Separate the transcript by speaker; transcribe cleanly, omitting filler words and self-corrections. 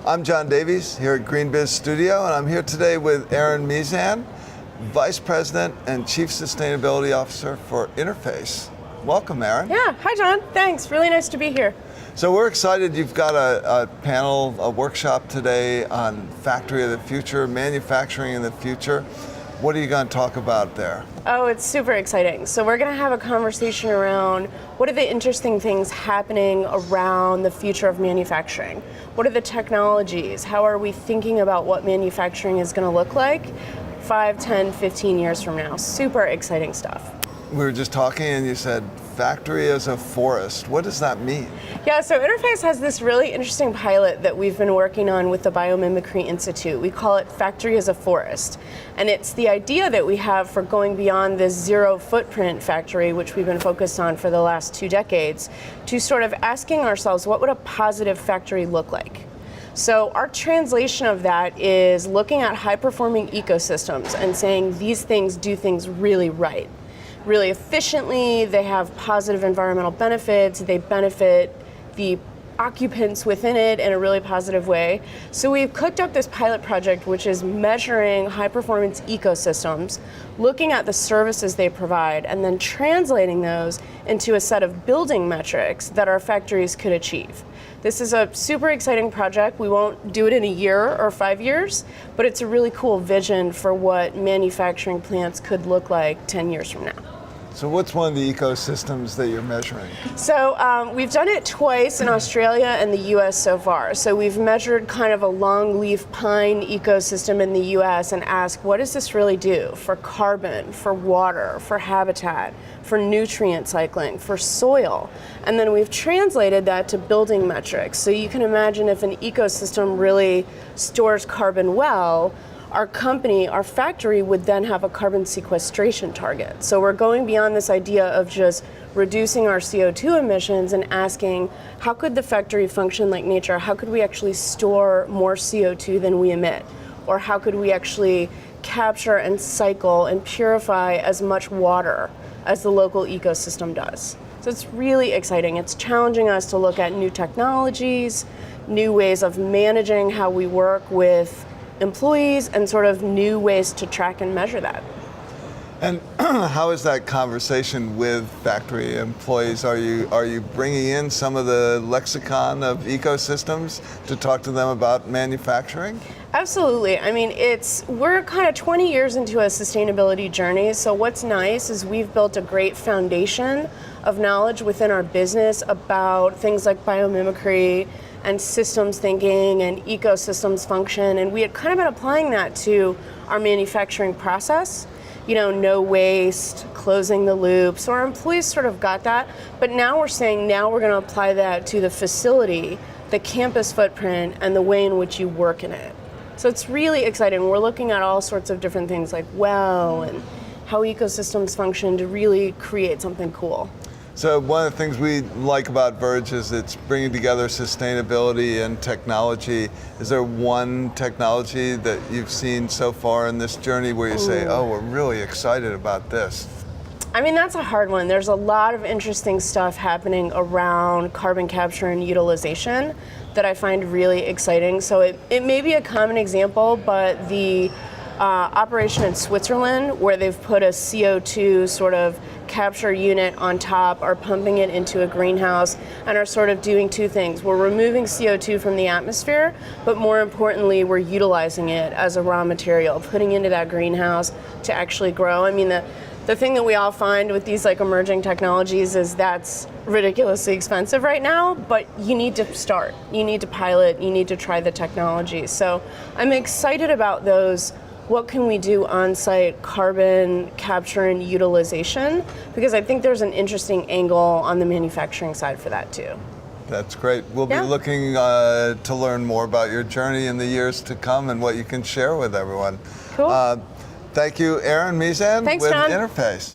Speaker 1: I'm John Davies here at GreenBiz Studio, and I'm here today with Erin Meezan, Vice President and Chief Sustainability Officer for Interface. Welcome, Erin.
Speaker 2: Yeah, hi John, thanks. Really nice to be here.
Speaker 1: So we're excited. You've got a panel, a workshop today on Factory of the Future, manufacturing in the future. What are you going to talk about there?
Speaker 2: Oh, it's super exciting. So we're going to have a conversation around what are the interesting things happening around the future of manufacturing? What are the technologies? How are we thinking about what manufacturing is going to look like 5, 10, 15 years from now? Super exciting stuff.
Speaker 1: We were just talking and you said factory as a forest. What does that mean?
Speaker 2: Yeah, so Interface has this really interesting pilot that we've been working on with the Biomimicry Institute. We call it Factory as a Forest. And it's the idea that we have for going beyond this zero footprint factory, which we've been focused on for the last 2 decades, to sort of asking ourselves, what would a positive factory look like? So our translation of that is looking at high-performing ecosystems and saying these things do things really right, really efficiently. They have positive environmental benefits. They benefit the occupants within it in a really positive way. So we've cooked up this pilot project, which is measuring high-performance ecosystems, looking at the services they provide, and then translating those into a set of building metrics that our factories could achieve. This is a super exciting project. We won't do it in a year or 5 years, but it's a really cool vision for what manufacturing plants could look like 10 years from now.
Speaker 1: So what's one of the ecosystems that you're measuring?
Speaker 2: So we've done it twice in Australia and the US so far. So we've measured kind of a longleaf pine ecosystem in the US and asked, what does this really do for carbon, for water, for habitat, for nutrient cycling, for soil? And then we've translated that to building metrics. So you can imagine if an ecosystem really stores carbon well, our company, our factory would then have a carbon sequestration target. So we're going beyond this idea of just reducing our CO2 emissions and asking, how could the factory function like nature? How could we actually store more CO2 than we emit? Or how could we actually capture and cycle and purify as much water as the local ecosystem does? So it's really exciting. It's challenging us to look at new technologies, new ways of managing how we work with employees, and sort of new ways to track and measure that.
Speaker 1: And how is that conversation with factory employees? Are you bringing in some of the lexicon of ecosystems to talk to them about manufacturing?
Speaker 2: Absolutely. I mean, we're kind of 20 years into a sustainability journey. So what's nice is we've built a great foundation of knowledge within our business about things like biomimicry and systems thinking and ecosystems function. And we had kind of been applying that to our manufacturing process. You know, no waste, closing the loop. So our employees sort of got that. But now we're saying, now we're going to apply that to the facility, the campus footprint, and the way in which you work in it. So it's really exciting. We're looking at all sorts of different things like and how ecosystems function to really create something cool.
Speaker 1: So one of the things we like about VERGE is it's bringing together sustainability and technology. Is there one technology that you've seen so far in this journey where you say, oh, we're really excited about this?
Speaker 2: I mean, that's a hard one. There's a lot of interesting stuff happening around carbon capture and utilization that I find really exciting. So it may be a common example, but the operation in Switzerland where they've put a CO2 sort of capture unit on top, are pumping it into a greenhouse, and are sort of doing 2 things. We're removing CO2 from the atmosphere, but more importantly, we're utilizing it as a raw material, putting into that greenhouse to actually grow. I mean, the thing that we all find with these like emerging technologies is that's ridiculously expensive right now, but you need to start. You need to pilot, you need to try the technology. So I'm excited about those. What can we do on-site carbon capture and utilization? Because I think there's an interesting angle on the manufacturing side for that too.
Speaker 1: That's great. We'll be looking to learn more about your journey in the years to come and what you can share with everyone.
Speaker 2: Cool.
Speaker 1: Thank you, Erin Meezan with
Speaker 2: John.
Speaker 1: Interface.